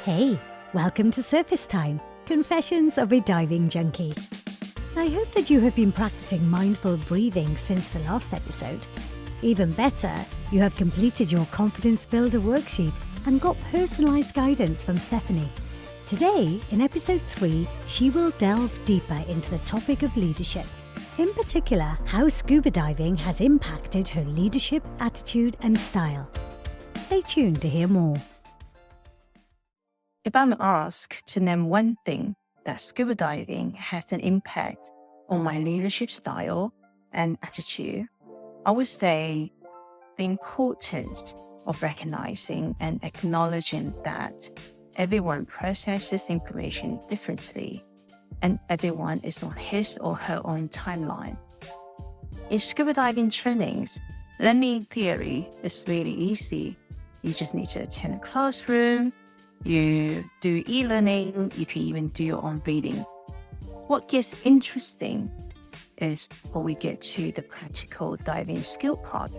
Hey, welcome to Surface Time, Confessions of a Diving Junkie. I hope that you have been practicing mindful breathing since the last episode. Even better, you have completed your Confidence Builder worksheet and got personalised guidance from Stephanie. Today, in episode 3, she will delve deeper into the topic of leadership. In particular, how scuba diving has impacted her leadership, attitude and style. Stay tuned to hear more. If I'm asked to name one thing that scuba diving has an impact on my leadership style and attitude, I would say the importance of recognizing and acknowledging that everyone processes information differently and everyone is on his or her own timeline. In scuba diving trainings, learning theory is really easy. You just need to attend a classroom, you do e-learning, you can even do your own reading. What gets interesting is when we get to the practical diving skill part.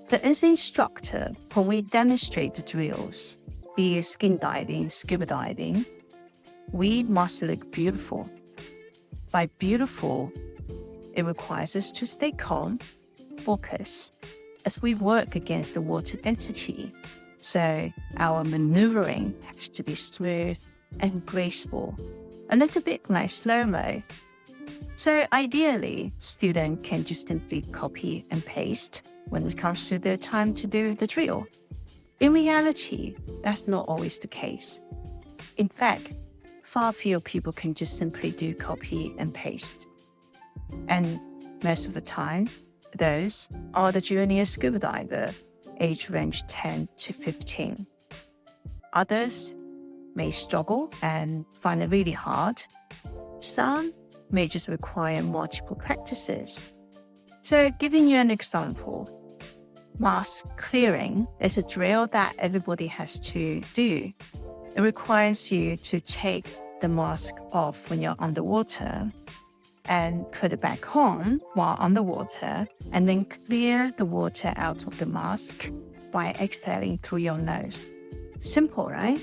That as an instructor, when we demonstrate the drills, be it skin diving, scuba diving, we must look beautiful. By beautiful, it requires us to stay calm, focus, as we work against the water density. So our maneuvering has to be smooth and graceful, a little bit like slow-mo. So ideally, students can just simply copy and paste when it comes to their time to do the drill. In reality, that's not always the case. In fact, far fewer people can just simply do copy and paste. And most of the time, those are the junior scuba diver, age range 10 to 15. Others may struggle and find it really hard. Some may just require multiple practices. So giving you an example, mask clearing is a drill that everybody has to do. It requires you to take the mask off when you're underwater and put it back on while underwater, and then clear the water out of the mask by exhaling through your nose. Simple, right?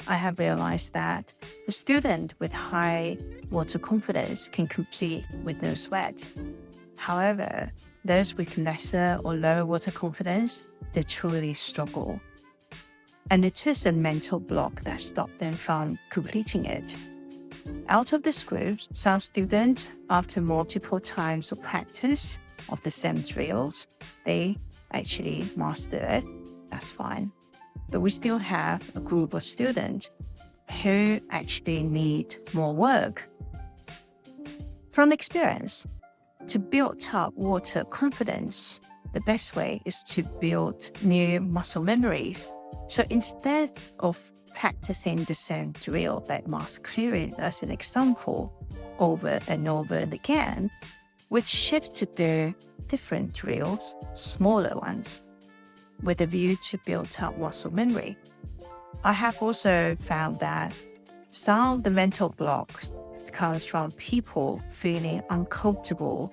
I have realized that a student with high water confidence can complete with no sweat. However, those with lesser or lower water confidence, they truly struggle. And it is a mental block that stops them from completing it. Out of this group, some students, after multiple times of practice of the same drills, they actually master it. That's fine. But we still have a group of students who actually need more work. From experience, to build up water confidence, the best way is to build new muscle memories. So instead of practicing the same drill like mask clearing as an example over and over and again, we shift to do different drills, smaller ones, with a view to build up muscle memory. I have also found that some of the mental blocks comes from people feeling uncomfortable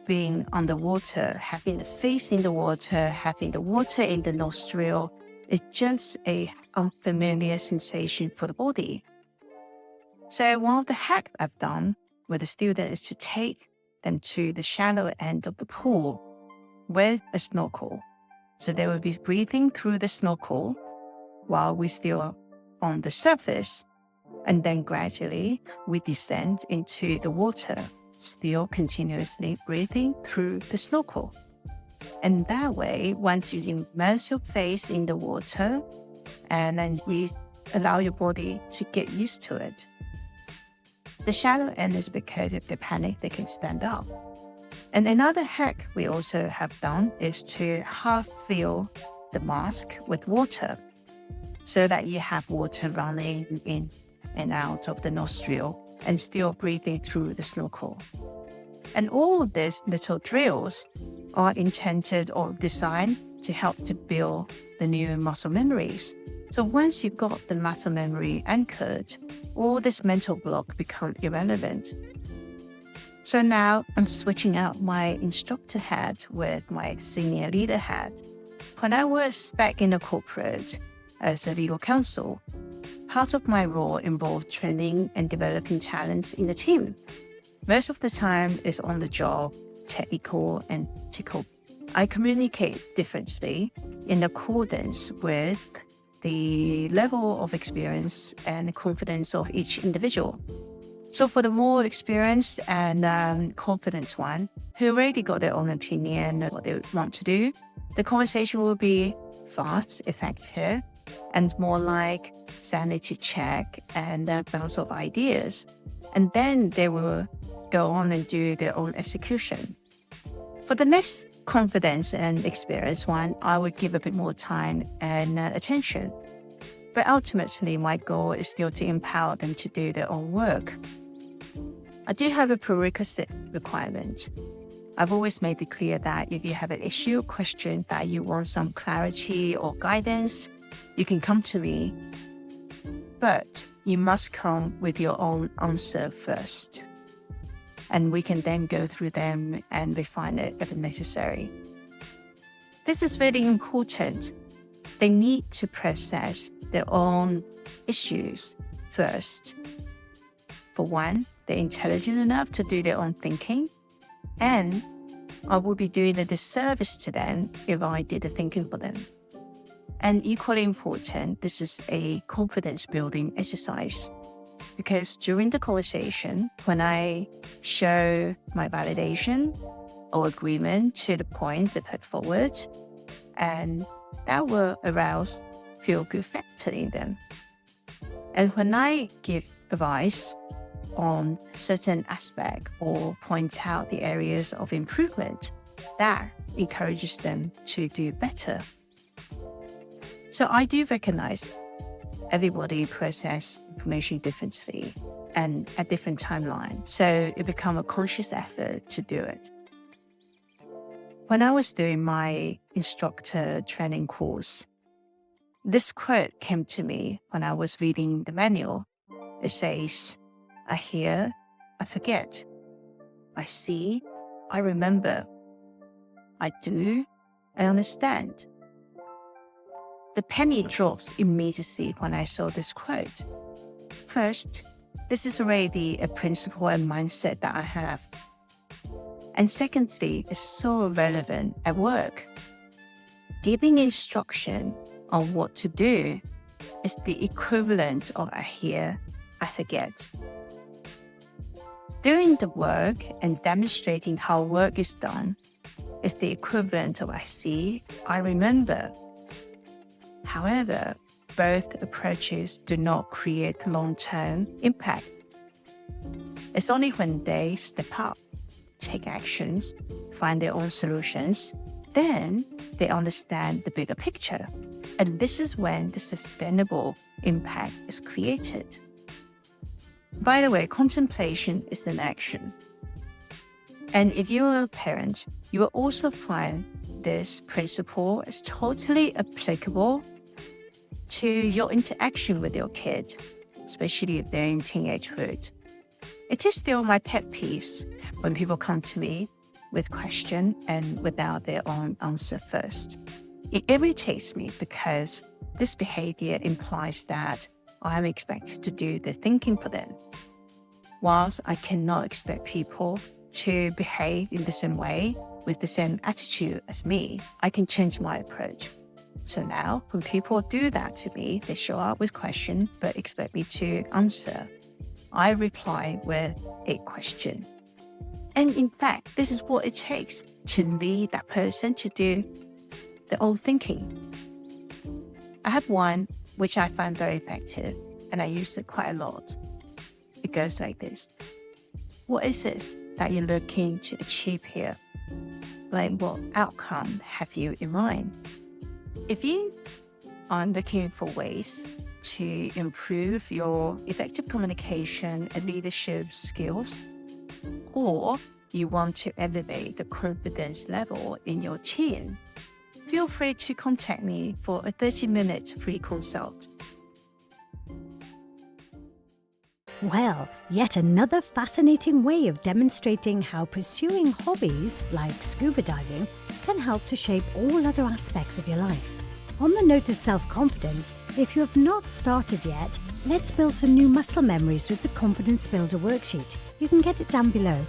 being underwater, having the face in the water, having the water in the nostril. It's just an unfamiliar sensation for the body. So one of the hacks I've done with the student is to take them to the shallow end of the pool with a snorkel. So they will be breathing through the snorkel while we're still on the surface. And then gradually we descend into the water, still continuously breathing through the snorkel. And that way, once you immerse your face in the water, and then we allow your body to get used to it. The shallow end is because if they panic, they can stand up. And another hack we also have done is to half fill the mask with water so that you have water running in and out of the nostril and still breathing through the snorkel. And all of these little drills are intended or designed to help to build the new muscle memories. So once you've got the muscle memory anchored, all this mental block becomes irrelevant. So now I'm switching out my instructor hat with my senior leader hat. When I was back in the corporate as a legal counsel, part of my role involved training and developing talents in the team. Most of the time is on the job, technical and tactical. I communicate differently in accordance with the level of experience and confidence of each individual. So for the more experienced and confident one, who already got their own opinion of what they want to do, the conversation will be fast, effective, and more like sanity check and bounce off ideas. And then they will go on and do their own execution. For the next confidence and experienced one, I would give a bit more time and attention. But ultimately, my goal is still to empower them to do their own work. I do have a prerequisite requirement. I've always made it clear that if you have an issue or question that you want some clarity or guidance, you can come to me. But you must come with your own answer first. And we can then go through them and refine it if necessary. This is really important. They need to process their own issues first. For one, they're intelligent enough to do their own thinking, and I would be doing a disservice to them if I did the thinking for them. And equally important, this is a confidence building exercise. Because during the conversation, when I show my validation or agreement to the point they put forward, and that will arouse feel-good factor in them. And when I give advice on certain aspect or point out the areas of improvement, that encourages them to do better. So I do recognize everybody process information differently and at different timelines. So it becomes a conscious effort to do it. When I was doing my instructor training course, this quote came to me when I was reading the manual. It says, I hear, I forget. I see, I remember. I do, I understand. The penny drops immediately when I saw this quote. First, this is already a principle and mindset that I have. And secondly, it's so relevant at work. Giving instruction on what to do is the equivalent of I hear, I forget. Doing the work and demonstrating how work is done is the equivalent of I see, I remember. However, both approaches do not create long-term impact. It's only when they step up, take actions, find their own solutions, then they understand the bigger picture. And this is when the sustainable impact is created. By the way, contemplation is an action. And if you're a parent, you will also find this principle is totally applicable to your interaction with your kid, especially if they're in teenagehood. It is still my pet peeves when people come to me with question and without their own answer first. It irritates me because this behavior implies that I am expected to do the thinking for them. Whilst I cannot expect people to behave in the same way with the same attitude as me, I can change my approach. So now, when people do that to me, they show up with questions but expect me to answer. I reply with a question. And in fact, this is what it takes to lead that person to do their own thinking. I have one which I find very effective, and I use it quite a lot. It goes like this. What is this that you're looking to achieve here? Like, what outcome have you in mind? If you are looking for ways to improve your effective communication and leadership skills, or you want to elevate the confidence level in your team, feel free to contact me for a 30-minute free consult. Well, yet another fascinating way of demonstrating how pursuing hobbies like scuba diving can help to shape all other aspects of your life. On the note of self-confidence, if you have not started yet, let's build some new muscle memories with the Confidence Builder worksheet. You can get it down below.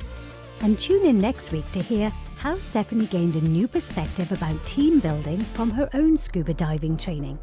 And tune in next week to hear how Stephanie gained a new perspective about team building from her own scuba diving training.